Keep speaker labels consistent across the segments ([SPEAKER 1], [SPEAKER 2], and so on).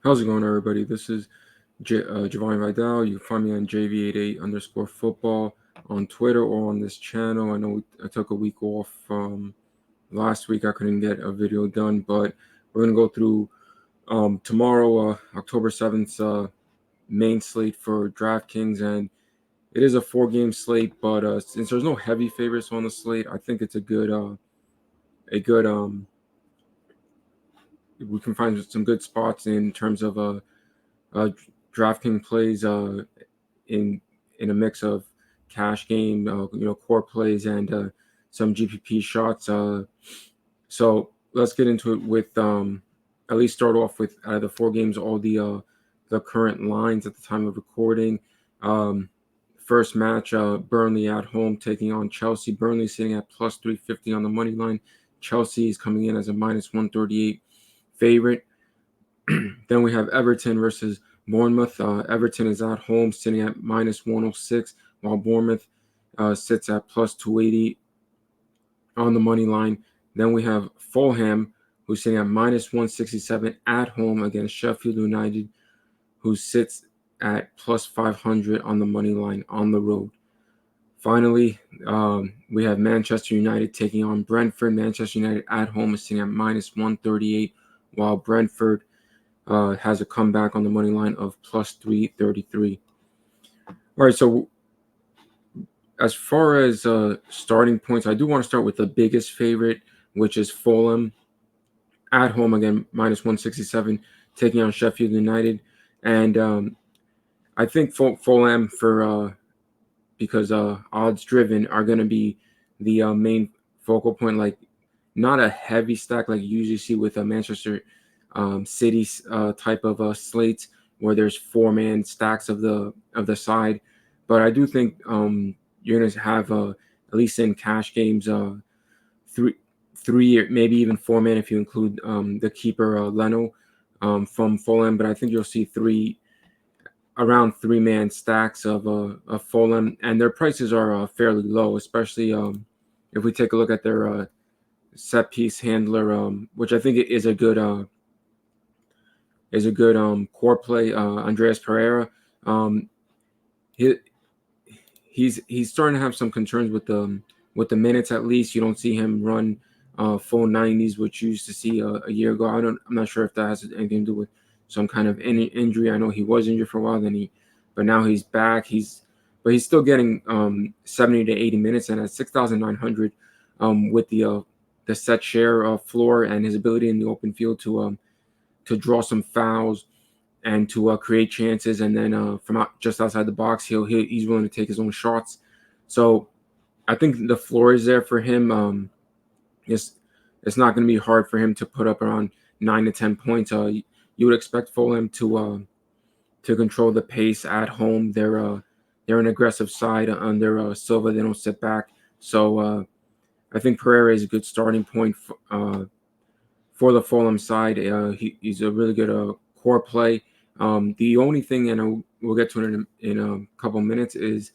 [SPEAKER 1] How's it going, everybody? This is Giovanni Vidal. You can find me on JV88_football on Twitter or on this channel. I know I took a week off last week. I couldn't get a video done, but we're going to go through tomorrow, October 7th, main slate for DraftKings. And it is a 4-game slate, but since there's no heavy favorites on the slate, I think it's a good we can find some good spots in terms of DraftKings plays in a mix of cash game, core plays and some GPP shots. So let's get into it with at least start off with out of the 4 games, all the current lines at the time of recording. First match, Burnley at home taking on Chelsea. Burnley sitting at plus 350 on the money line. Chelsea is coming in as a minus 138 favorite. Then we have Everton versus Bournemouth. Everton is at home sitting at minus 106, while Bournemouth sits at plus 280 on the money line. Then we have Fulham, who's sitting at minus 167 at home against Sheffield United, who sits at plus 500 on the money line on the road. Finally, we have Manchester United taking on Brentford. Manchester United at home is sitting at minus 138, while Brentford has a comeback on the money line of plus 333. All right, so as far as starting points, I do want to start with the biggest favorite, which is Fulham at home again, minus 167, taking on Sheffield United. And I think Fulham, because odds driven, are going to be the main focal point, like not a heavy stack like you usually see with a Manchester City type of slates where there's 4-man stacks of the side. But I do think you're going to have at least in cash games three, maybe even 4-man if you include the keeper Leno from Fulham. But I think you'll see around 3-man stacks of Fulham, and their prices are fairly low, especially if we take a look at their set piece handler, which I think is a good core play. Andreas Pereira, he's starting to have some concerns with the minutes. At least you don't see him run full 90s, which you used to see a year ago. I'm not sure if that has anything to do with some kind of injury. I know he was injured for a while, but now he's back. He's still getting 70 to 80 minutes, and at 6,900 with the set share floor and his ability in the open field to draw some fouls and to create chances, and then from just outside the box, he's willing to take his own shots. So I think the floor is there for him. It's not going to be hard for him to put up around 9 to 10 points. You would expect Fulham to control the pace at home. They're an aggressive side under Silva. They don't sit back. So I think Pereira is a good starting point for the Fulham side. He's a really good core play. The only thing, and we'll get to it in a couple minutes, is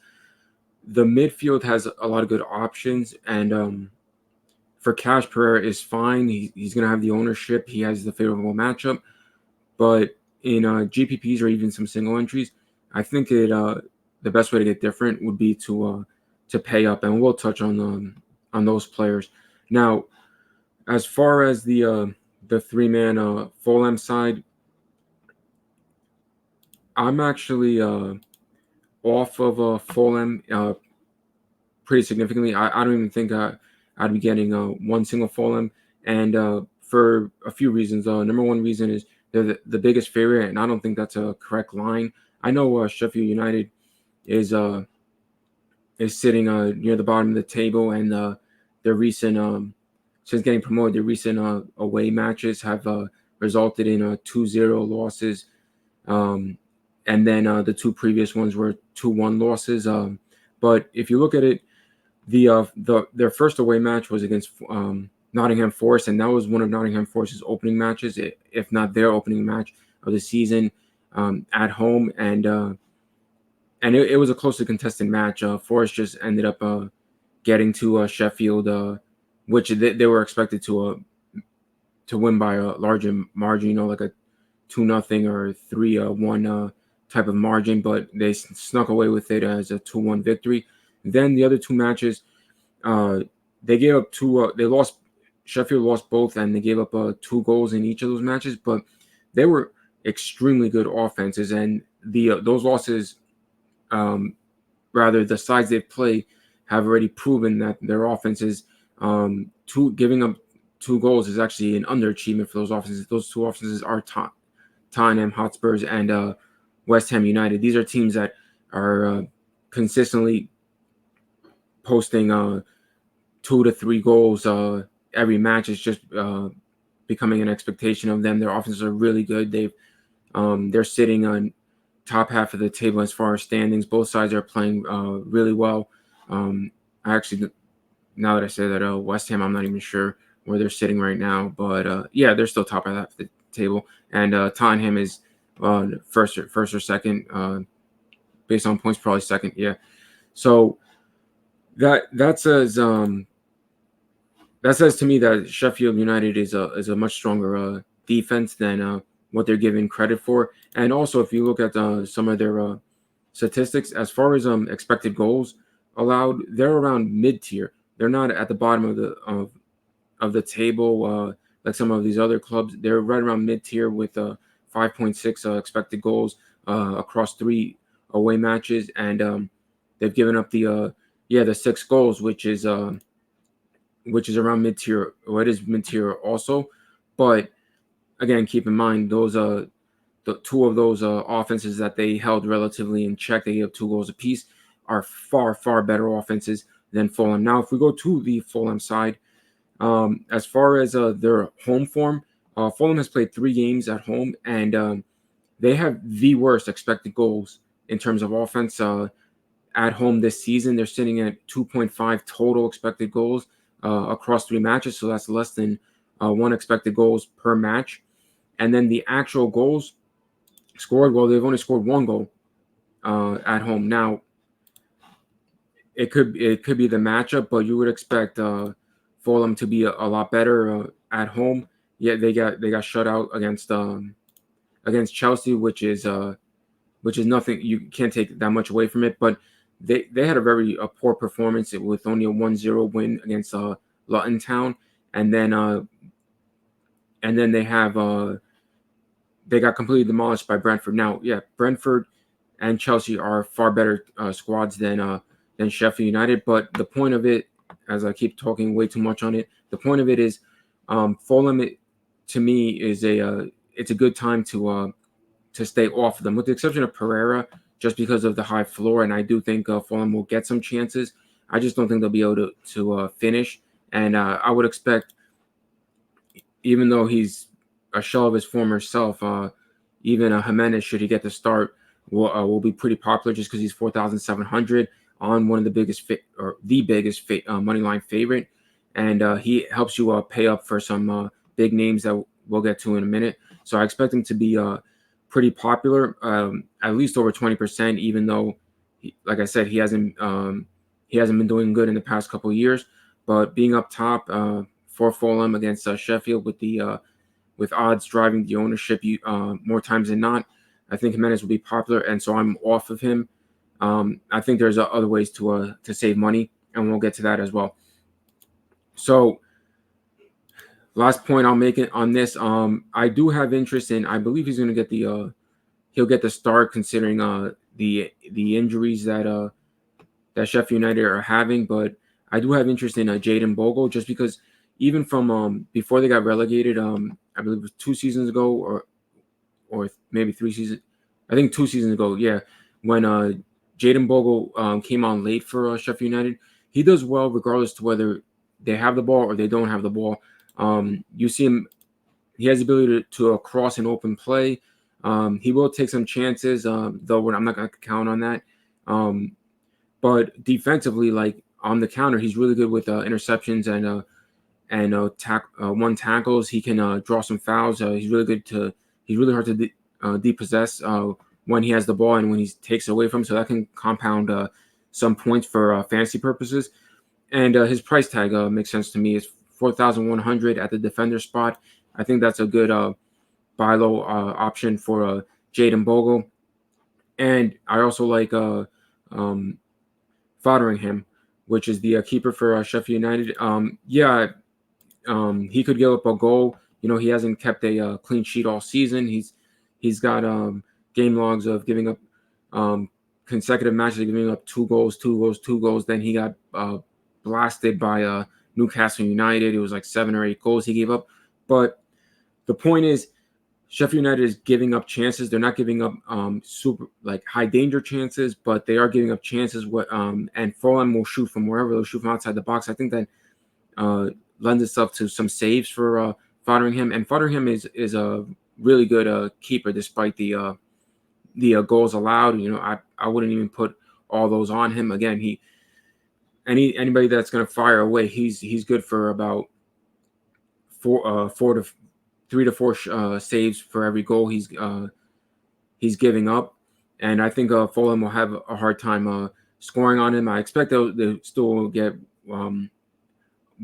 [SPEAKER 1] the midfield has a lot of good options, and for cash, Pereira is fine. He's going to have the ownership. He has the favorable matchup. But in GPPs or even some single entries, I think the best way to get different would be to pay up, and we'll touch on those players. Now, as far as the 3-man Fulham side, I'm actually off of Fulham pretty significantly. I don't even think I'd be getting one single Fulham, and for a few reasons. Number one reason is they're the biggest favorite, and I don't think that's a correct line. I know Sheffield United is sitting near the bottom of the table, and their recent since getting promoted, their recent away matches have resulted in 2-0 losses, and then the 2 previous ones were 2-1 losses. But if you look at it, their first away match was against Nottingham Forest, and that was one of Nottingham Forest's opening matches, if not their opening match of the season at home, and it was a closely contested match. Forest just ended up getting to Sheffield, which they were expected to win by a larger margin, like a 2-0 or 3-1 type of margin, but they snuck away with it as a 2-1 victory. Then the other two matches, they gave up two. They lost. Sheffield lost both, and they gave up 2 goals in each of those matches. But they were extremely good offenses, and those losses, rather the sides they've played, have already proven that their offenses, giving up 2 goals is actually an underachievement for those offenses. Those 2 offenses are Tottenham Hotspurs and West Ham United. These are teams that are consistently posting 2 to 3 goals every match. Is just becoming an expectation of them. Their offenses are really good. They're sitting on top half of the table as far as standings. Both sides are playing really well. I actually, now that I say that, West Ham, I'm not even sure where they're sitting right now, but yeah, they're still top half of the table. And Tottenham is first or second, based on points, probably second. Yeah. So that says to me that Sheffield United is a much stronger defense than what they're given credit for. And also, if you look at some of their statistics, as far as expected goals allowed, they're around mid-tier. They're not at the bottom of the table like some of these other clubs. They're right around mid-tier with 5.6 expected goals across 3 away matches, and they've given up the 6 goals, which is around mid-tier. Well, it is mid-tier also, but again, keep in mind those the 2 of those offenses that they held relatively in check, they gave 2 goals apiece, are far better offenses than Fulham. Now, if we go to the Fulham side, as far as their home form, Fulham has played 3 games at home, and they have the worst expected goals in terms of offense at home this season. They're sitting at 2.5 total expected goals across 3 matches, so that's less than 1 expected goals per match. And then the actual goals scored, well, they've only scored 1 goal at home. Now, it could be the matchup, but you would expect Fulham to be a lot better at home. Yeah, they got shut out against Chelsea, which is nothing. You can't take that much away from it. But they had a very poor performance with only a 1-0 win against Luton Town, and then they got completely demolished by Brentford. Now, yeah, Brentford and Chelsea are far better squads than Sheffield United. But the point of it, as I keep talking way too much on it, the point of it is Fulham, to me, is it's a good time to stay off of them, with the exception of Pereira, just because of the high floor. And I do think Fulham will get some chances. I just don't think they'll be able to finish. And I would expect, even though he's a shell of his former self, even Jimenez, should he get the start, will be pretty popular just because he's 4,700 on one of the biggest money line favorite, and he helps you pay up for some big names that we'll get to in a minute. So I expect him to be pretty popular, at least over 20%, even though, like I said, he hasn't been doing good in the past couple of years. But being up top for Fulham against Sheffield, with odds driving the ownership more times than not, I think Jimenez will be popular, and so I'm off of him. I think there's other ways to save money, and we'll get to that as well. So, last point I'll make it on this. I do have interest in. I believe he's going to get he'll get the start, considering the injuries that Sheffield United are having. But I do have interest in Jayden Bogle, just because even from before they got relegated, I believe it was 2 seasons ago, or maybe 3 seasons. I think 2 seasons ago, yeah, when Jayden Bogle came on late for Sheffield United. He does well regardless to whether they have the ball or they don't have the ball. You see him; he has the ability to cross an open play. He will take some chances, though I'm not going to count on that. But defensively, like on the counter, he's really good with interceptions and one tackles. He can draw some fouls. He's really hard to depossess when he has the ball and when he takes it away from him. So that can compound some points for fantasy purposes. And his price tag makes sense to me. It's 4,100 at the defender spot. I think that's a good buy low option for Jadon Bogle. And I also like Fotheringham, which is the keeper for Sheffield United. He could give up a goal. He hasn't kept a clean sheet all season. He's got game logs of giving up consecutive matches, giving up 2 goals, 2 goals, 2 goals. Then he got blasted by Newcastle United. It was like 7 or 8 goals he gave up. But the point is, Sheffield United is giving up chances. They're not giving up super like high danger chances, but they are giving up chances. And Fulham will shoot from wherever. They'll shoot from outside the box. I think that lends itself to some saves for Fotheringham. And Fotheringham is a really good keeper, despite the goals allowed. I wouldn't even put all those on him. Again, anybody that's going to fire away, he's good for about 3 to 4 saves for every goal he's giving up. And I think Fulham will have a hard time scoring on him. I expect they'll still get 1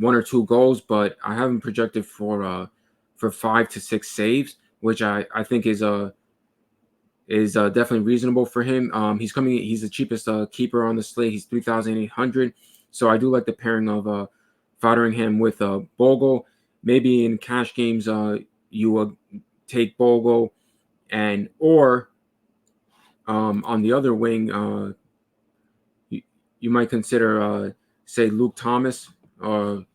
[SPEAKER 1] or 2 goals, but I have him projected for 5 to 6 saves, which I think is definitely reasonable for him. He's the cheapest keeper on the slate. He's 3,800. So I do like the pairing of Fotheringham with Bogle. Maybe in cash games, you will take Bogle, or on the other wing, you might consider say Luke Thomas or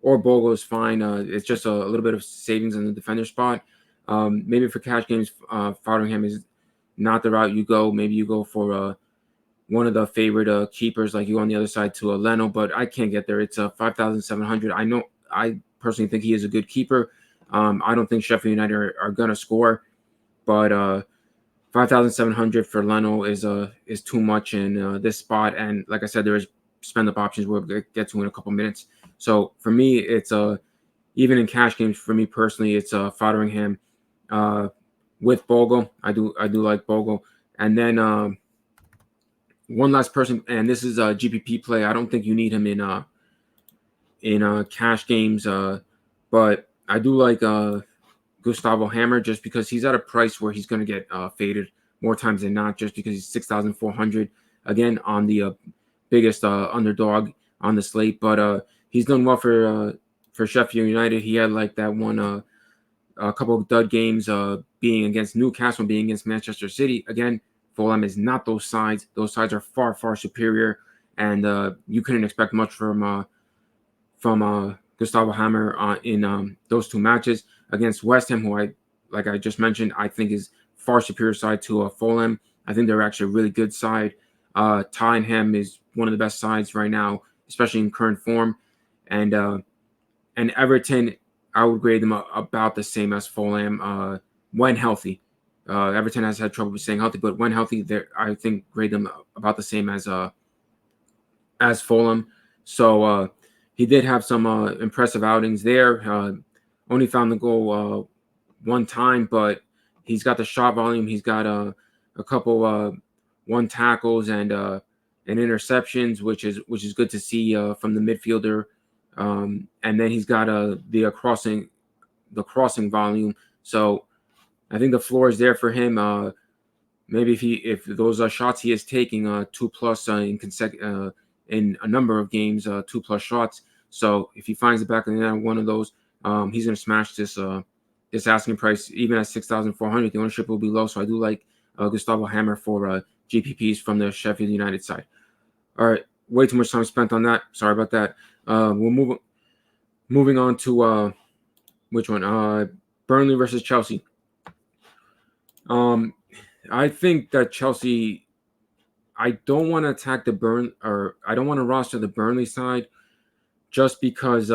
[SPEAKER 1] Bogle is fine. It's just a little bit of savings in the defender spot. Maybe for cash games, Fotheringham is not the route you go. Maybe you go for one of the favorite keepers, like you on the other side to Leno, but I can't get there. It's 5,700. I personally think he is a good keeper. I don't think Sheffield United are going to score, but 5,700 for Leno is too much in this spot. And like I said, there is spend up options we'll get to in a couple minutes. So for me, it's even in cash games, for me personally, it's Fotheringham with Bogle. I do like Bogle. And then one last person, and this is a GPP play. I don't think you need him in cash games, but I do like Gustavo Hammer, just because he's at a price where he's going to get faded more times than not, just because he's 6,400 again on the biggest underdog on the slate. But he's done well for Sheffield United. He had like that one a couple of dud games, being against Newcastle, being against Manchester City. Again, Fulham is not those sides. Those sides are far, far superior, and you couldn't expect much from Gustavo Hammer in those 2 matches against West Ham, who like I just mentioned, I think is far superior side to Fulham. I think they're actually a really good side. Tottenham is one of the best sides right now, especially in current form, and Everton, I would grade them about the same as Fulham when healthy. Everton has had trouble with staying healthy, but when healthy, I think grade them about the same as Fulham. So he did have some impressive outings there. Only found the goal 1 time, but he's got the shot volume. He's got a couple 1 tackles and interceptions, which is good to see from the midfielder. And then he's got the crossing volume. So I think the floor is there for him. Maybe if those shots he is taking 2+ in a number of games, 2+ shots. So if he finds the back of the net one of those, he's going to smash this asking price. Even at 6,400, the ownership will be low. So I do like Gustavo Hammer for GPPs from the Sheffield United side. All right, way too much time spent on that. Sorry about that. We'll moving on to which one? Burnley versus Chelsea. I think that Chelsea, I don't want to attack I don't want to roster the Burnley side, just because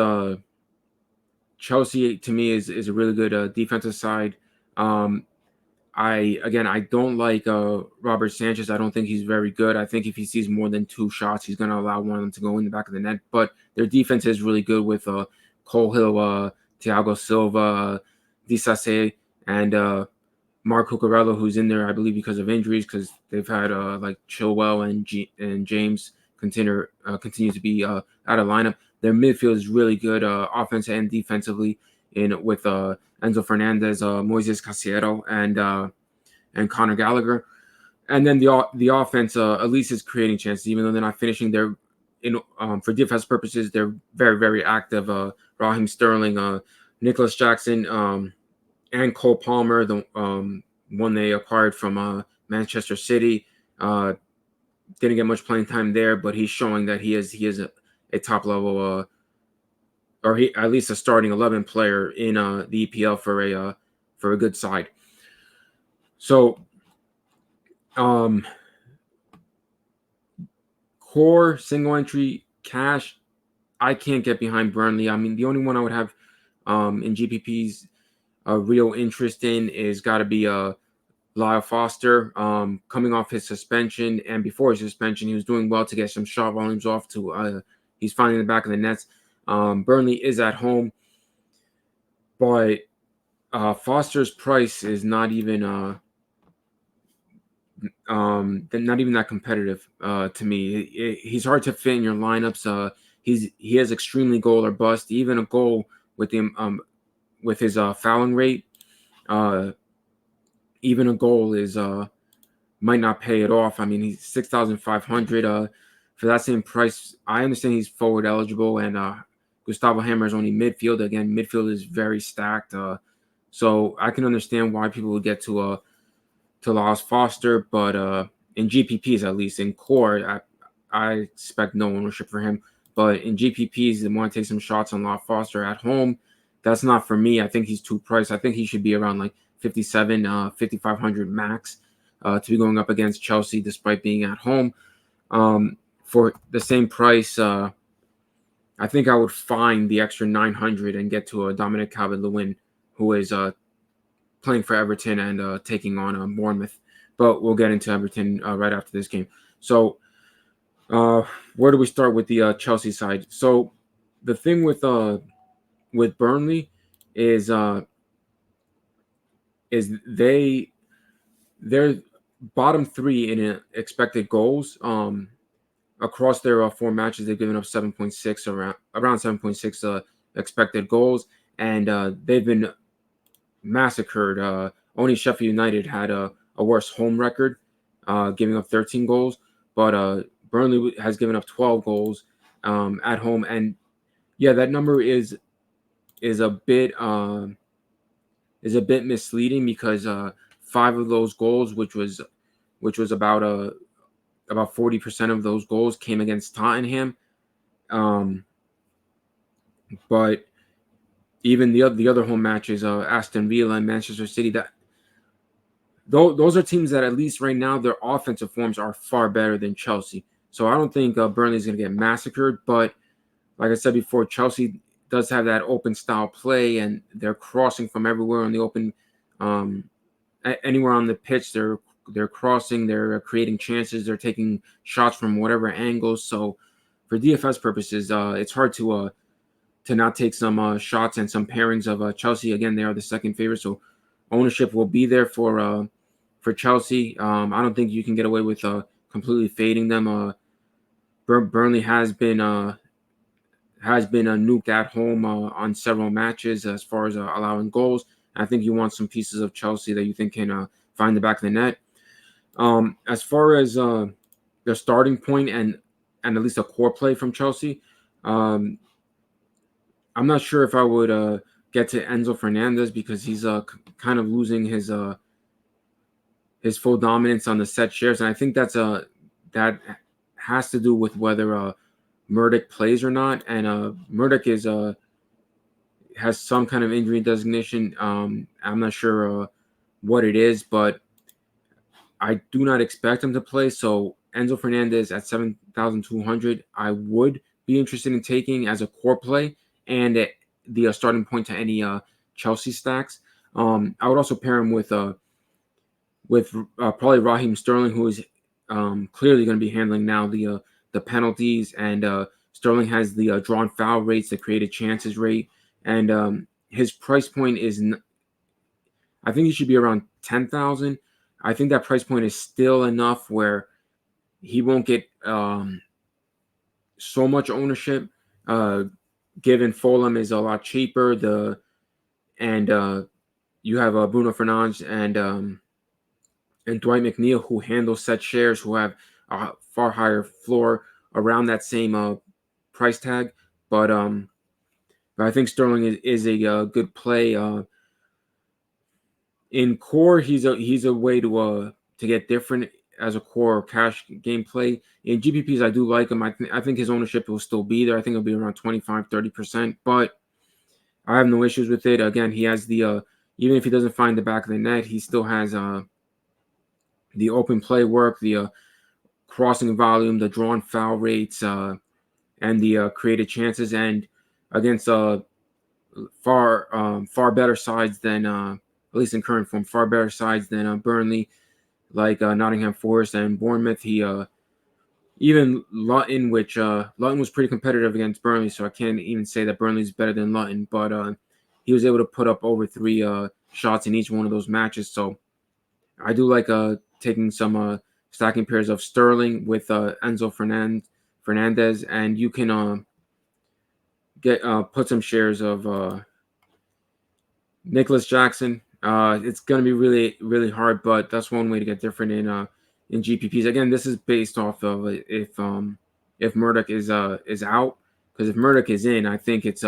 [SPEAKER 1] Chelsea to me is a really good defensive side. I don't like Robert Sanchez. I don't think he's very good. I think if he sees more than 2 shots, he's going to allow one of them to go in the back of the net. But their defense is really good with Cahill, Thiago Silva, Disasi, and Mark Cucurella, who's in there, I believe, because of injuries, because they've had like Chilwell and James continue to be out of lineup. Their midfield is really good, offense and defensively. in with Enzo Fernandez, Moises Caicedo, and Conor Gallagher. And then the offense at least is creating chances, even though they're not finishing. They're for DFS purposes, they're very, very active. Raheem Sterling, Nicholas Jackson, and Cole Palmer, the one they acquired from Manchester City, didn't get much playing time there, but he's showing that he is a top level, or he at least a starting 11 player in the EPL for a good side. So, core single entry cash, I can't get behind Burnley. I mean, the only one I would have in GPP's real interest in is got to be Lyle Foster, coming off his suspension, and before his suspension, he was doing well to get some shot volumes off to he's finding the back of the nets. Burnley is at home, but Foster's price is not even that competitive to me. He's hard to fit in your lineups. He has extremely goal or bust. Even a goal with him with his fouling rate, even a goal is might not pay it off. I mean, he's 6,500 for that same price. I understand he's forward eligible, and Gustavo Hammer is only midfield. Again, midfield is very stacked, so I can understand why people would get to Lars Foster, but in GPPs, at least in core, I expect no ownership for him. But in GPPs, they want to take some shots on Lars Foster at home. That's not for me. I think he's too priced. I think he should be around like 57, 5,500 max to be going up against Chelsea, despite being at home. For the same price, I think I would find the extra 900 and get to a Dominic Calvert-Lewin, who is playing for Everton and taking on Bournemouth. But we'll get into Everton right after this game. So where do we start with the Chelsea side? So the thing with Burnley is they're bottom three in expected goals. Across their 4 matches, they've given up 7.6 around 7.6 expected goals, and they've been massacred. Only Sheffield United had a worse home record, giving up 13 goals, but Burnley has given up 12 goals at home, and yeah, that number is a bit misleading because 5 of those goals, which was about 40% of those goals, came against Tottenham, but even the other home matches, Aston Villa and Manchester City, those are teams that at least right now their offensive forms are far better than Chelsea. So I don't think Burnley's going to get massacred. But like I said before, Chelsea does have that open style play, and they're crossing from everywhere on the open, anywhere on the pitch. They're crossing, they're creating chances, they're taking shots from whatever angles. So for DFS purposes, it's hard to not take some shots and some pairings of Chelsea. Again, they are the second favorite, so ownership will be there for Chelsea. I don't think you can get away with completely fading them. Burnley has been nuked at home on several matches as far as allowing goals. I think you want some pieces of Chelsea that you think can find the back of the net. As far as the starting point and at least a core play from Chelsea, I'm not sure if I would get to Enzo Fernandez because he's kind of losing his full dominance on the set shares, and I think that has to do with whether Murdoch plays or not. And Murdoch has some kind of injury designation. I'm not sure what it is, but I do not expect him to play. So Enzo Fernandez at 7,200, I would be interested in taking as a core play and the starting point to any Chelsea stacks. I would also pair him with probably Raheem Sterling, who is clearly going to be handling now the penalties, and Sterling has the drawn foul rates, the created chances rate, and his price point is I think he should be around 10,000. I think that price point is still enough where he won't get so much ownership. Given Fulham is a lot cheaper, the and you have Bruno Fernandes and Dwight McNeil, who handle set shares, who have a far higher floor around that same price tag. But I think Sterling is a good play. In core, he's a way to get different as a core cash game play. In GPPs, I do like him. I think his ownership will still be there. I think it'll be around 25-30%, but I have no issues with it. Again, he has the even if he doesn't find the back of the net, he still has the open play work, the crossing volume, the drawn foul rates, and the created chances, and against far better sides than at least in current form, far better sides than Burnley, like Nottingham Forest and Bournemouth. He even Luton, which Luton was pretty competitive against Burnley, so I can't even say that Burnley's better than Luton, but he was able to put up over 3 shots in each one of those matches. So I do like taking some stacking pairs of Sterling with Enzo Fernandez, and you can get put some shares of Nicholas Jackson. It's going to be really, really hard, but that's one way to get different in GPPs. Again, this is based off of if Murdoch is out, because if Murdoch is in, I think it's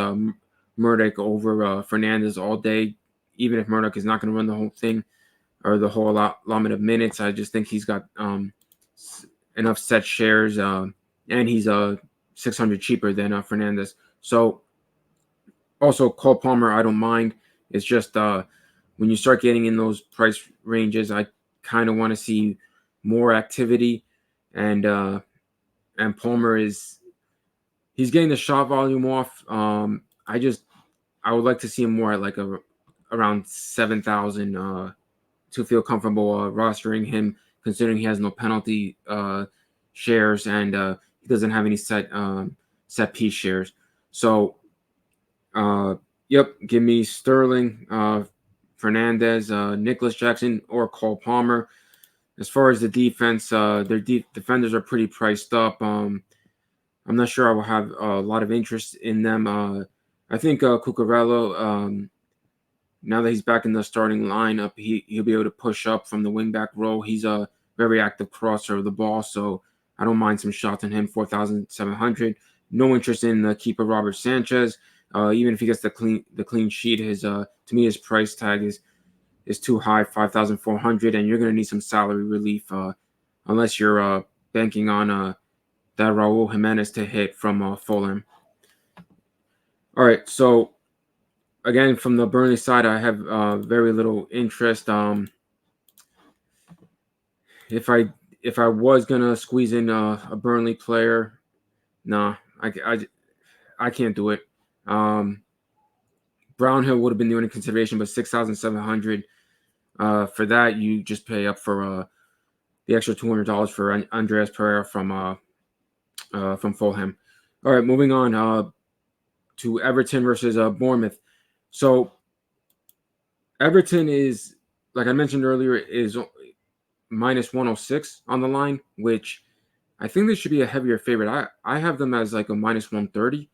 [SPEAKER 1] Murdoch over Fernandez all day. Even if Murdoch is not going to run the whole thing or the whole allotment of minutes, I just think he's got enough set shares, and he's 600 cheaper than Fernandez. So also Cole Palmer, I don't mind. It's just when you start getting in those price ranges, I kind of want to see more activity, and Palmer he's getting the shot volume off. I would like to see him more at like around 7,000 to feel comfortable rostering him, considering he has no penalty shares and he doesn't have any set piece shares. So yep, give me Sterling, Fernandez, Nicholas Jackson, or Cole Palmer. As far as the defense, their defenders are pretty priced up. I'm not sure I will have a lot of interest in them. I think Cucurella, now that he's back in the starting lineup, he'll be able to push up from the wingback role. He's a very active crosser of the ball, so I don't mind some shots on him. 4,700. No interest in the keeper Robert Sanchez. Even if he gets the clean sheet, to me his price tag is too high, 5,400, and you're going to need some salary relief unless you're banking on that Raul Jimenez to hit from Fulham. All right, so again, from the Burnley side, I have very little interest. If I was gonna squeeze in a Burnley player, nah, I can't do it. Brownhill would have been the only consideration, but 6,700. For that, you just pay up for the extra $200 for Andreas Pereira from Fulham. All right, moving on to Everton versus Bournemouth. So Everton is, like I mentioned earlier, is minus 106 on the line, which I think they should be a heavier favorite. I have them as like a minus 130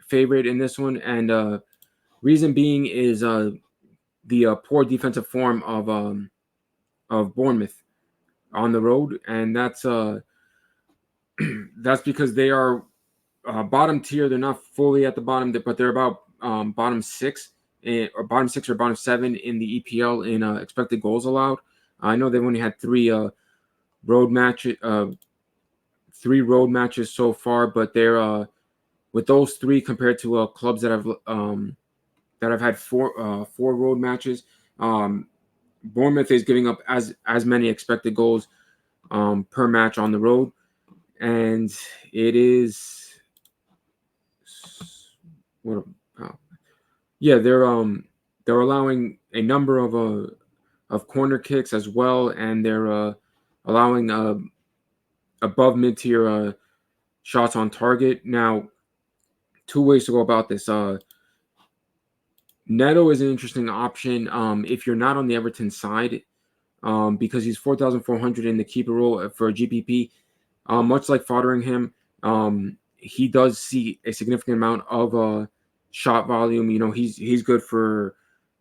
[SPEAKER 1] favorite in this one, and reason being is the poor defensive form of Bournemouth on the road, and that's that's because they are bottom tier. They're not fully at the bottom, but they're about bottom six or bottom 7 in the EPL in expected goals allowed. I know they've only had three road matches so far, but they're with those 3 compared to clubs that have had four road matches. Bournemouth is giving up as many expected goals per match on the road, and it is they're allowing a number of corner kicks as well, and they're allowing above mid-tier shots on target. Now, 2 ways to go about this. Neto is an interesting option if you're not on the Everton side, because he's 4,400 in the keeper role for a GPP. Much like Fotheringham, he does see a significant amount of shot volume. He's good for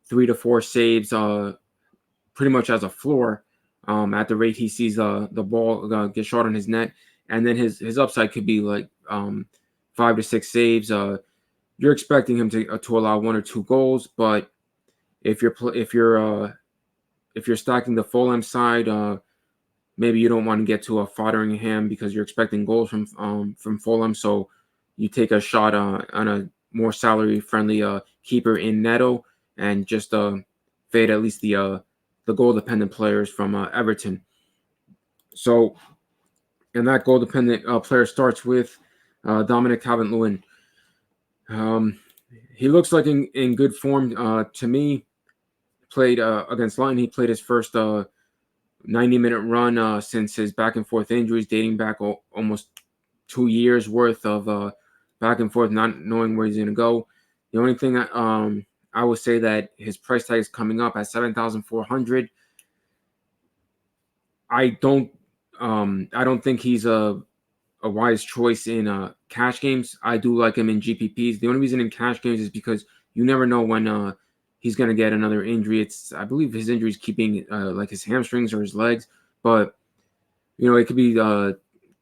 [SPEAKER 1] 3 to 4 saves, pretty much as a floor. At the rate he sees the ball get shot on his net, and then his upside could be like 5 to 6 saves. You're expecting him to allow 1 or 2 goals, but if you're stacking the Fulham side, maybe you don't want to get to a Fotheringham because you're expecting goals from Fulham, so you take a shot on a more salary friendly keeper in Neto and just fade at least the goal dependent players from Everton. So, and that goal dependent player starts with Dominic Calvert-Lewin. He looks like in good form to me. Played against London. He played his first 90-minute run since his back and forth injuries, dating back almost 2 years worth of back and forth, not knowing where he's going to go. The only thing I would say that his price tag is coming up at $7,400. I don't think he's a wise choice in cash games. I do like him in GPPs. The only reason in cash games is because you never know when he's going to get another injury. I believe his injury is keeping like his hamstrings or his legs, but it could be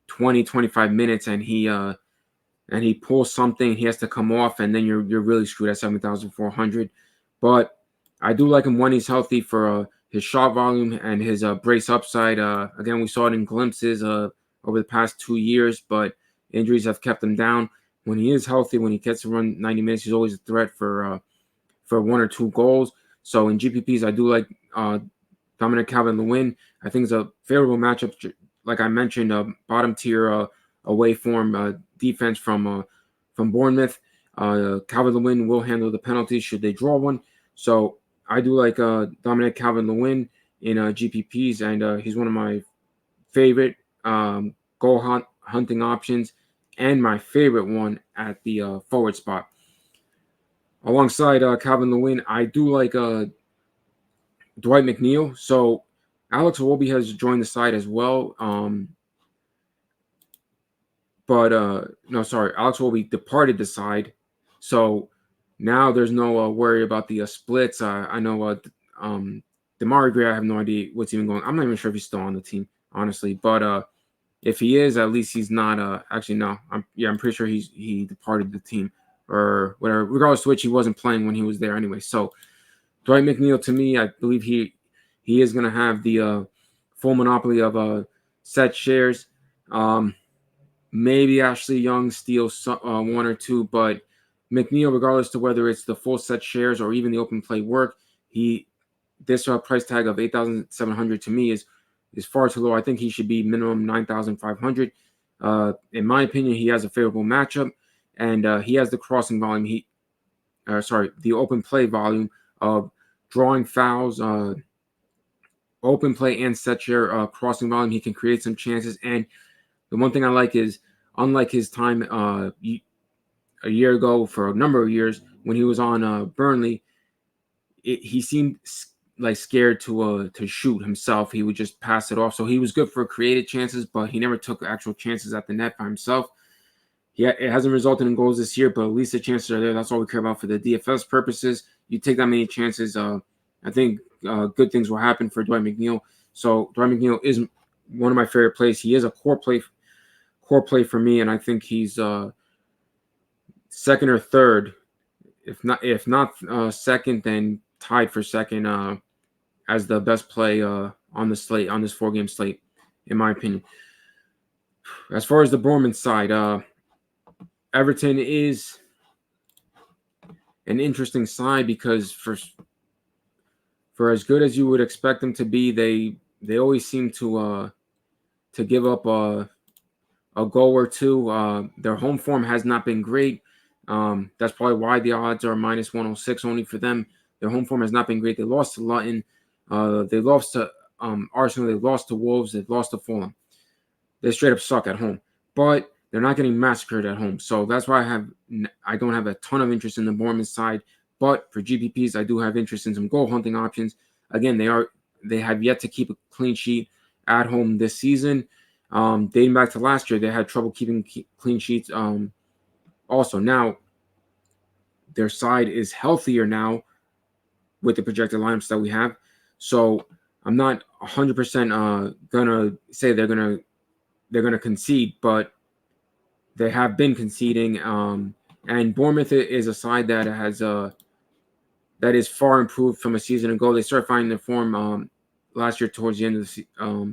[SPEAKER 1] 20, 25 minutes and he pulls something, he has to come off, and then you're really screwed at 7,400. But I do like him when he's healthy for his shot volume and his brace upside. Again, we saw it in glimpses over the past 2 years, but injuries have kept him down. When he is healthy, when he gets to run 90 minutes, he's always a threat for 1 or 2 goals. So in GPPs, I do like Dominic Calvert-Lewin. I think it's a favorable matchup. Like I mentioned, bottom tier away form defense from Bournemouth. Calvert-Lewin will handle the penalties should they draw one. So I do like Dominic Calvert-Lewin in GPPs, and he's one of my favorite goal hunting options and my favorite one at the forward spot. Alongside Calvert-Lewin, I do like Dwight McNeil. So Alex Iwobi has joined the side as well. Alex Iwobi departed the side. So now there's no worry about the splits. I know Damari Gray, I have no idea what's even going on. I'm not even sure if he's still on the team, honestly. But if he is, at least he's not. Actually, no. I'm pretty sure he departed the team or whatever. Regardless of which, he wasn't playing when he was there anyway. So Dwight McNeil, to me, I believe he is going to have the full monopoly of set shares. Maybe Ashley Young steals 1 or 2, but McNeil, regardless to whether it's the full set shares or even the open play work, this price tag of 8,700 to me is far too low. I think he should be minimum 9,500. In my opinion, he has a favorable matchup, and he has the crossing volume. The open play volume of drawing fouls, open play and set share crossing volume. He can create some chances, and the one thing I like is, unlike his time a year ago for a number of years when he was on Burnley, he seemed like scared to shoot himself. He would just pass it off. So he was good for created chances, but he never took actual chances at the net by himself. It hasn't resulted in goals this year, but at least the chances are there. That's all we care about for the DFS purposes. You take that many chances, I think good things will happen for Dwight McNeil. So Dwight McNeil is one of my favorite plays. He is a core play for me, and I think he's second or third, if not second, then tied for second as the best play on the slate, on this 4-game slate, in my opinion. As far as the Bournemouth side, Everton is an interesting side because for as good as you would expect them to be, they always seem to give up a goal or two. Their home form has not been great. That's probably why the odds are minus 106 only for them. Their home form has not been great. They lost to Luton. They lost to Arsenal. They lost to Wolves. They lost to Fulham. They straight up suck at home. But they're not getting massacred at home. So that's why I don't have a ton of interest in the Bournemouth side. But for GPPs, I do have interest in some goal hunting options. Again, they have yet to keep a clean sheet at home this season. Dating back to last year, they had trouble keeping clean sheets. Also, now their side is healthier now with the projected lineups that we have. So I'm not 100% gonna say they're gonna concede, but they have been conceding. And Bournemouth is a side that that is far improved from a season ago. They started finding their form last year towards the end of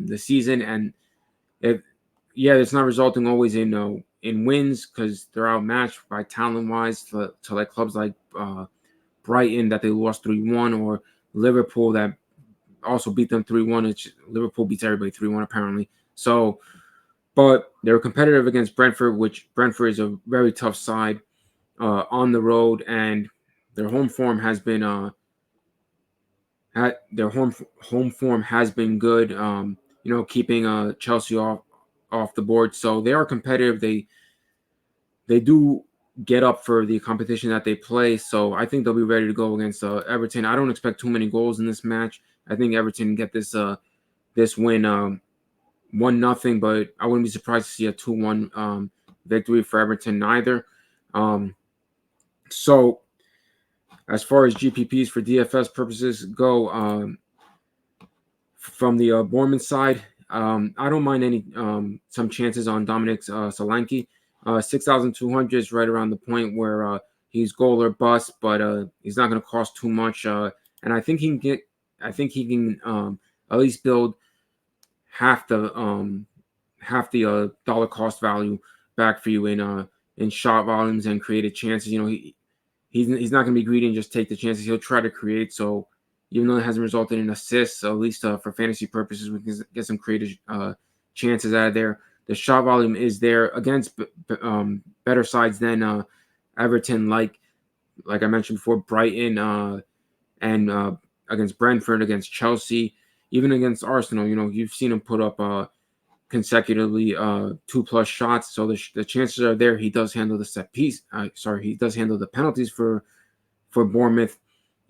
[SPEAKER 1] the season, and it's not resulting always in wins because they're outmatched by talent wise to like clubs like Brighton that they lost 3-1, or Liverpool that also beat them 3-1. Liverpool beats everybody 3-1 apparently. So, but they were competitive against Brentford, which Brentford is a very tough side on the road, and their home form has been their home form has been good. Keeping Chelsea off the board, so they are competitive. They do get up for the competition that they play, so I think they'll be ready to go against Everton. I don't expect too many goals in this match. I think Everton get this win 1-0, but I wouldn't be surprised to see a 2-1 victory for Everton either. So as far as GPPs for DFS purposes go, from the Bournemouth side, I don't mind any some chances on Dominic Solanke. 6,200 is right around the point where he's goal or bust, but he's not going to cost too much. And I think he can at least build half the dollar cost value back for you in shot volumes and created chances. He's not going to be greedy and just take the chances. He'll try to create. So even though it hasn't resulted in assists, at least for fantasy purposes, we can get some creative chances out of there. The shot volume is there against better sides than Everton, like I mentioned before, Brighton and against Brentford, against Chelsea, even against Arsenal. You've seen him put up consecutively 2+ shots, so the chances are there. He does handle the set piece. He does handle the penalties for Bournemouth,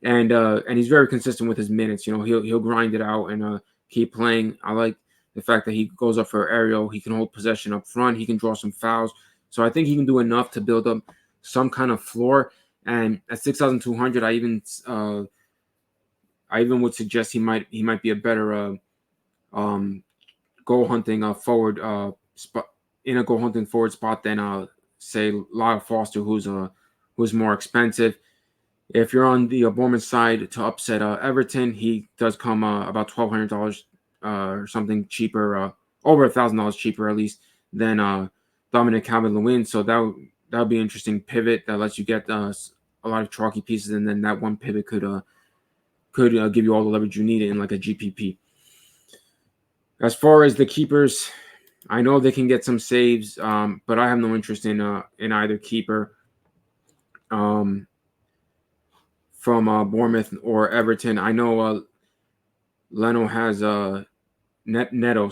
[SPEAKER 1] and he's very consistent with his minutes. He'll grind it out and keep playing. I like the fact that he goes up for aerial. He can hold possession up front. He can draw some fouls. So I think he can do enough to build up some kind of floor. And at 6,200, I even would suggest he might be a better goal hunting forward spot, in a goal hunting forward spot than say Lyle Foster, who's more expensive. If you're on the Bournemouth side to upset Everton, he does come about $1,200 or something cheaper, over $1,000 cheaper at least than Dominic Calvert-Lewin. So that would be an interesting pivot that lets you get a lot of chalky pieces, and then that one pivot could give you all the leverage you need in like a GPP. As far as the keepers, I know they can get some saves, but I have no interest in either keeper from Bournemouth or Everton. I know Leno has Neto,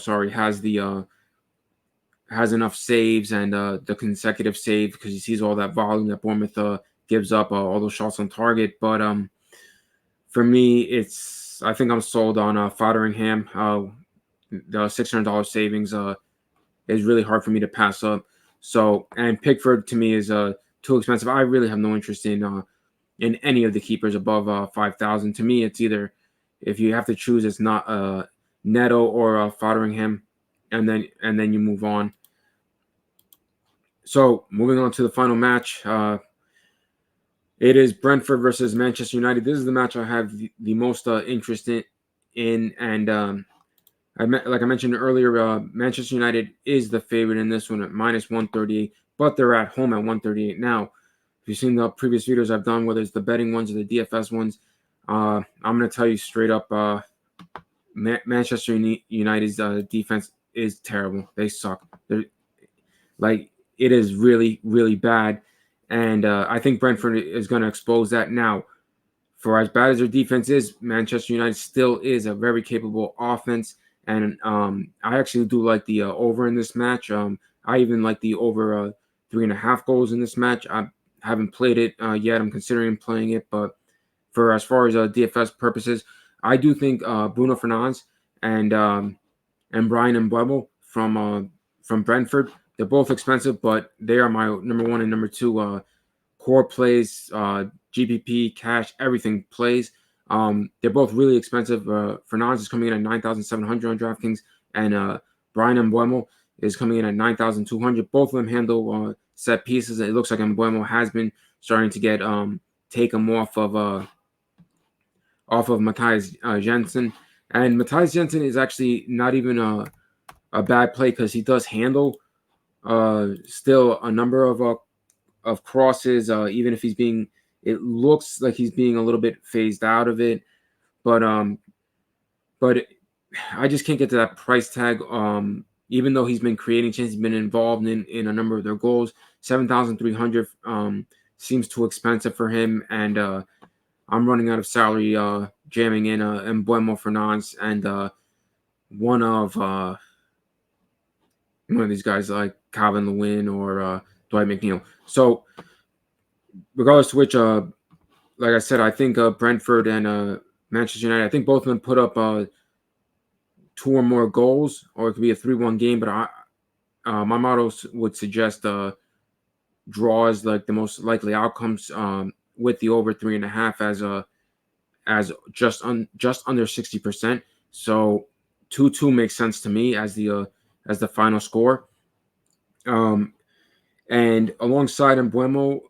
[SPEAKER 1] has enough saves and the consecutive saves because he sees all that volume that Bournemouth gives up, all those shots on target. But for me, I think I'm sold on Fotheringham. The $600 savings is really hard for me to pass up. So, and Pickford to me is too expensive. I really have no interest in any of the keepers above 5,000. To me, it's either, if you have to choose, it's not Neto or Fotheringham, and then you move on. So moving on to the final match, it is Brentford versus Manchester United. This is the match I have the most interest in, and like I mentioned earlier, Manchester United is the favorite in this one at -138, but they're at home at 138. Now, if you've seen the previous videos I've done, whether it's the betting ones or the DFS ones, I'm going to tell you straight up, Manchester United's defense is terrible. They suck. It is really, really bad, and I think Brentford is going to expose that. Now, for as bad as their defense is, Manchester United still is a very capable offense. And I actually do like the over in this match. I even like the over 3.5 goals in this match. I haven't played it yet. I'm considering playing it, but for as far as DFS purposes, I do think Bruno Fernandes and Brian Mbeumo from Brentford, they're both expensive, but they are my number one and number two core plays, GPP, cash, everything plays. They're both really expensive. Fernandes is coming in at 9,700 on DraftKings, and Brian Mbuemo is coming in at 9,200. Both of them handle set pieces. It looks like Mbuemo has been starting to get take him off of Matthias Jensen, and Matthias Jensen is actually not even a bad play because he does handle still a number of crosses, even if it looks like he's being a little bit phased out of it, but I just can't get to that price tag. Even though he's been creating chances, he's been involved in a number of their goals. 7,300 seems too expensive for him, and I'm running out of salary jamming in Mbuemo Fernandes and one of these guys like Calvin Lewin or Dwight McNeil. So regardless of which, like I said, I think Brentford and Manchester United, I think both of them put up 2 or more goals, or it could be a 3-1 game. But my model would suggest draws like the most likely outcomes, with the over 3.5 as just under 60%. So 2-2 makes sense to me as the final score. And alongside Mbuemo,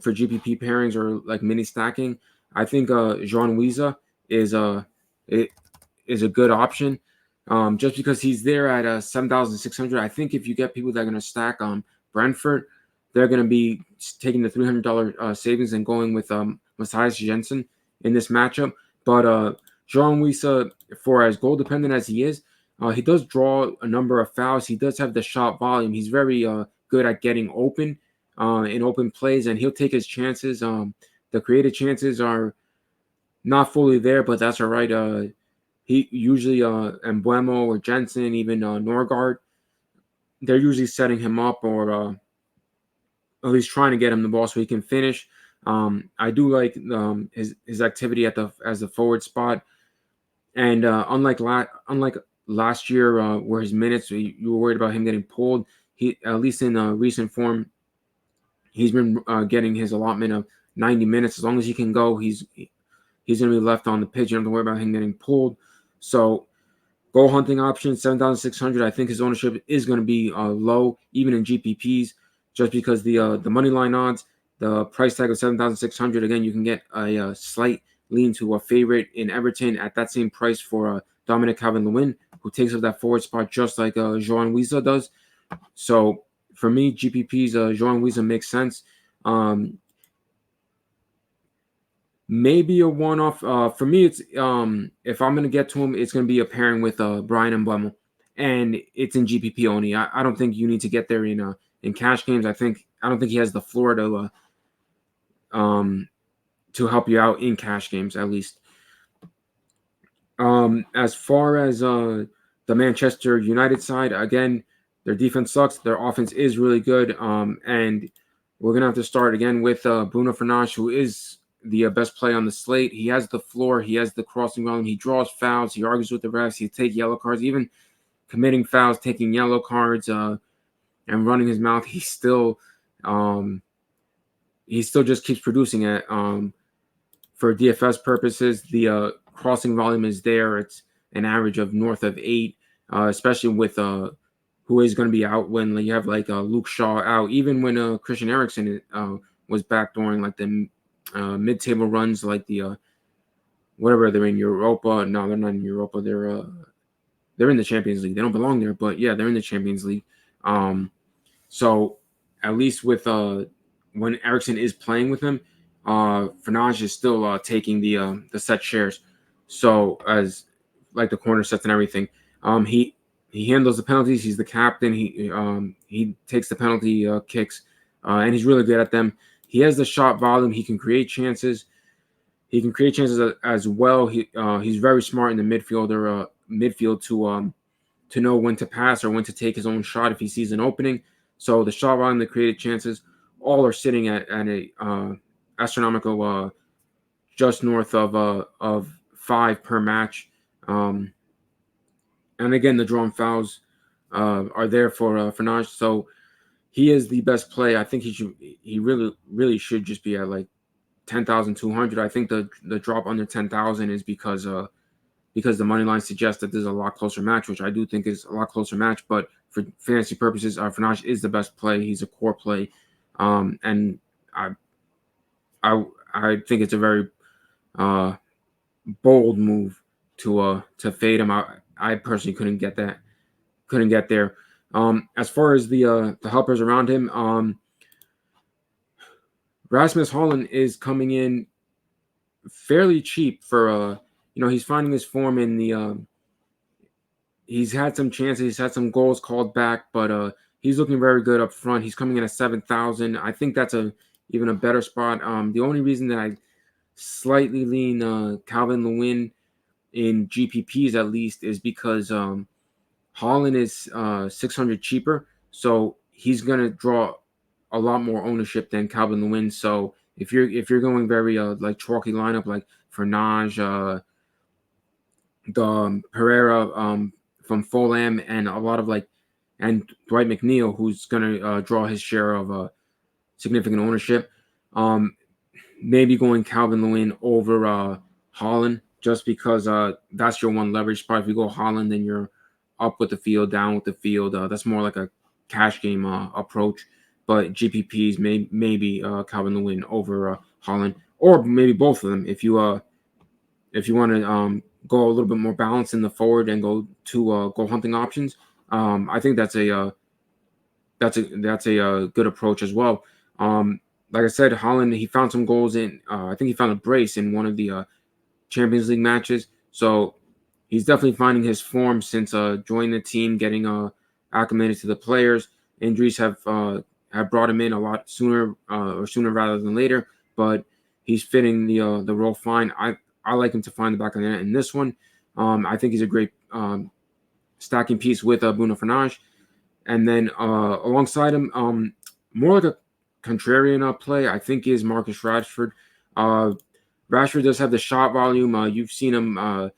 [SPEAKER 1] for GPP pairings or like mini stacking, I think Jean Wiesa is a good option. Just because he's there at 7,600. I think if you get people that are going to stack Brentford, they're going to be taking the $300 savings and going with Matthias Jensen in this matchup. But Jean Wiesa, for as goal dependent as he is, he does draw a number of fouls. He does have the shot volume. He's very good at getting open in open plays, and he'll take his chances. The creative chances are not fully there, but that's all right. He usually Mbuemo or Jensen, even Norgard, they're usually setting him up or at least trying to get him the ball so he can finish. I do like his activity as the forward spot, and unlike last year where his minutes you were worried about him getting pulled, he at least in recent form he's been getting his allotment of 90 minutes. As long as he can go, he's going to be left on the pitch. You don't have to worry about him getting pulled. So goal hunting option 7,600. I think his ownership is going to be low, even in GPPs, just because the money line odds, the price tag of 7,600. Again, you can get a slight lean to a favorite in Everton at that same price for Dominic Calvert-Lewin, who takes up that forward spot just like João Wiesa does. So for me, GPPs, João Wiesa makes sense. Maybe a one-off. For me, it's if I'm going to get to him, it's going to be a pairing with Brian Mbuemo, and it's in GPP only. I don't think you need to get there in cash games. I don't think he has the floor to help you out in cash games, at least. As far as the Manchester United side, again, their defense sucks. Their offense is really good. And we're gonna have to start again with Bruno Fernandes, who is the best play on the slate. He has the floor. He has the crossing volume. He draws fouls. He argues with the refs. He takes yellow cards, even committing fouls, taking yellow cards, and running his mouth. He still just keeps producing it. For DFS purposes, the crossing volume is there. It's an average of north of 8, especially with who is going to be out when you have like Luke Shaw out. Even when Christian Eriksen was back during like the mid-table runs, like the whatever they're in Europa. No, they're not in Europa. They're in the Champions League. They don't belong there, but yeah, they're in the Champions League. So at least with when Eriksen is playing with him, Fernandes is still taking the set shares. So as like the corner sets and everything, he handles the penalties. He's the captain. He takes the penalty kicks, and he's really good at them. He has the shot volume. He can create chances. He can create chances as well. He's very smart in the midfield to know when to pass or when to take his own shot if he sees an opening. So the shot volume, the created chances, all are sitting at a astronomical just north of 5 per match. And again, the drawn fouls are there for Fernandes. So he is the best play. I think he really should just be at like 10,200. I think the drop under 10,000 is because the money line suggests that there's a lot closer match, which I do think is a lot closer match. But for fantasy purposes, Fernandes is the best play. He's a core play, and I think it's a very bold move to fade him. I personally couldn't get there. As far as the helpers around him, Rasmus Holland is coming in fairly cheap for he's finding his form in the he's had some chances, he's had some goals called back, but he's looking very good up front. He's coming in at 7,000. I think that's even a better spot. The only reason that I slightly lean Calvin Lewin in GPPs at least is because Holland is 600 cheaper, so he's gonna draw a lot more ownership than Calvin Lewin. So if you're going very like chalky lineup like Fernandes, the Pereira from Fulham, and a lot of and Dwight McNeil, who's gonna draw his share of significant ownership. Maybe going Calvin Lewin over Holland, just because that's your one leverage spot. If you go Holland, then you're up with the field, down with the field. That's more like a cash game approach. But GPPs maybe Calvin Lewin over Holland, or maybe both of them if you want to go a little bit more balanced in the forward and go to goal hunting options. I think that's a good approach as well. Like I said, Holland, he found some goals in. I think he found a brace in one of the Champions League matches. So he's definitely finding his form since joining the team, getting acclimated to the players. Injuries have brought him in a lot sooner rather than later, but he's fitting the role fine. I like him to find the back of the net in this one. I think he's a great stacking piece with Bruno Fernandes. And then alongside him, more like a contrarian play, I think, is Marcus Rashford. Rashford does have the shot volume. You've seen him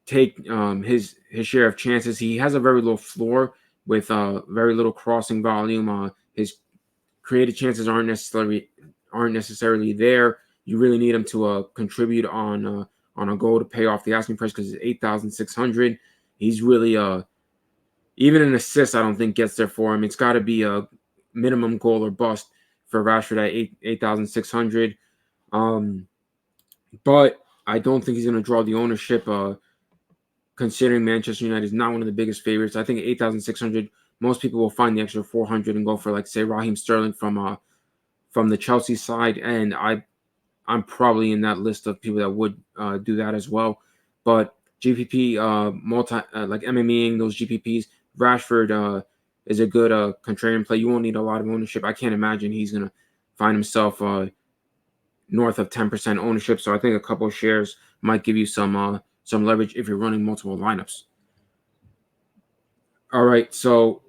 [SPEAKER 1] take his share of chances. He has a very low floor with very little crossing volume. His created chances aren't necessarily there. You really need him to contribute on a goal to pay off the asking price because it's 8,600. He's really even an assist, I don't think gets there for him. It's got to be a minimum goal or bust for Rashford at 8,600. But I don't think he's going to draw the ownership. Considering Manchester United is not one of the biggest favorites, I think 8,600. Most people will find the extra 400 and go for, like, say, Raheem Sterling from the Chelsea side, and I'm probably in that list of people that would do that as well. But GPP like MMEing those GPPs, Rashford is a good contrarian play. You won't need a lot of ownership. I can't imagine he's gonna find himself north of 10% ownership. So I think a couple of shares might give you some leverage if you're running multiple lineups. All right, so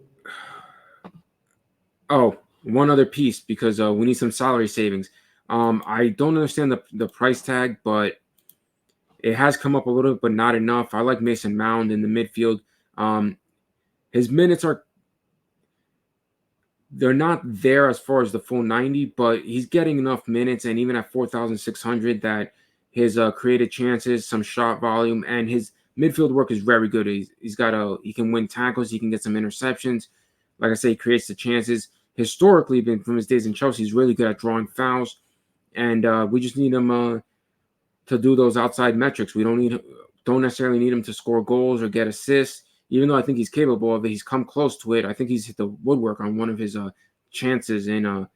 [SPEAKER 1] one other piece, because we need some salary savings. I don't understand the price tag, but it has come up a little bit, but not enough. I like Mason Mount in the midfield. His minutes they're not there as far as the full 90, but he's getting enough minutes, and even at 4,600, that his created chances, some shot volume, and his midfield work is very good. He can win tackles, he can get some interceptions. Like I say, he creates the chances. Historically, been from his days in Chelsea, he's really good at drawing fouls, and we just need him to do those outside metrics. We don't necessarily need him to score goals or get assists, even though I think he's capable of it. He's come close to it. I think he's hit the woodwork on one of his chances in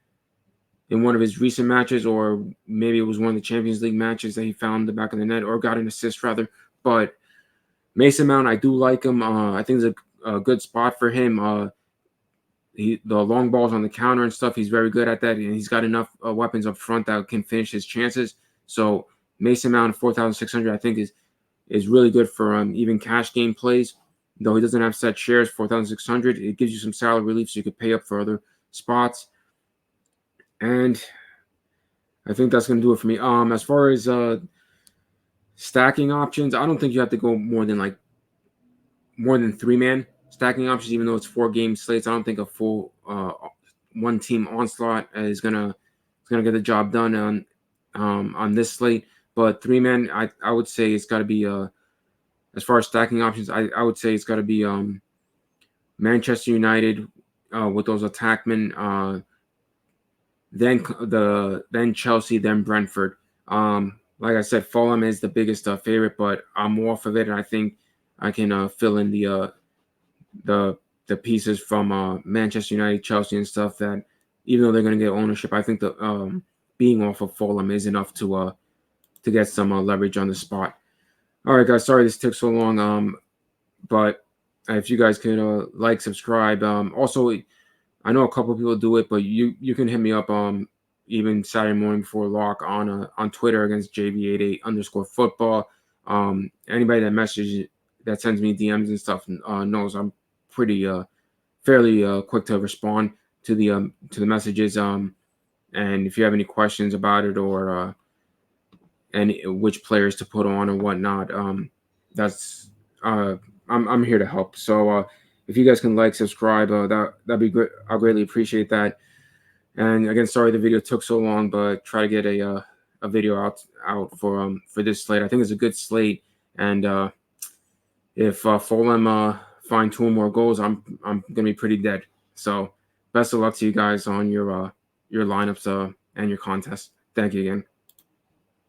[SPEAKER 1] one of his recent matches, or maybe it was one of the Champions League matches that he found the back of the net or got an assist rather. But Mason Mount, I do like him. I think it's a good spot for him. The long balls on the counter and stuff, he's very good at that, and he's got enough weapons up front that can finish his chances. So Mason Mount at 4,600, I think is really good for even cash game plays. Though he doesn't have set shares, 4,600, it gives you some salary relief so you could pay up for other spots. And I think that's going to do it for me. As far as stacking options, I don't think you have to go more than 3-man. stacking options, even though it's 4-game slates. I don't think a full one team onslaught is gonna get the job done on this slate. But 3-man, I would say it's got to be as far as stacking options, I would say it's got to be Manchester United with those attackmen. Then Chelsea, then Brentford. Like I said, Fulham is the biggest favorite, but I'm off of it, and I think I can fill in the pieces from Manchester United, Chelsea, and stuff. That even though they're going to get ownership, I think the being off of Fulham is enough to get some leverage on the spot. All right, guys. Sorry this took so long. But if you guys could like, subscribe. Also, I know a couple of people do it, but you can hit me up even Saturday morning before lock on Twitter against JV88_football. Anybody that sends me DMs and stuff knows I'm pretty fairly quick to respond to the messages. And if you have any questions about it or any which players to put on or whatnot, that's I'm here to help. So if you guys can like, subscribe, that'd be great. I'll greatly appreciate that. And again, sorry the video took so long, but try to get a video out for this slate. I think it's a good slate, and if Fulham find 2 more goals, I'm gonna be pretty dead. So best of luck to you guys on your lineups and your contest. Thank you again.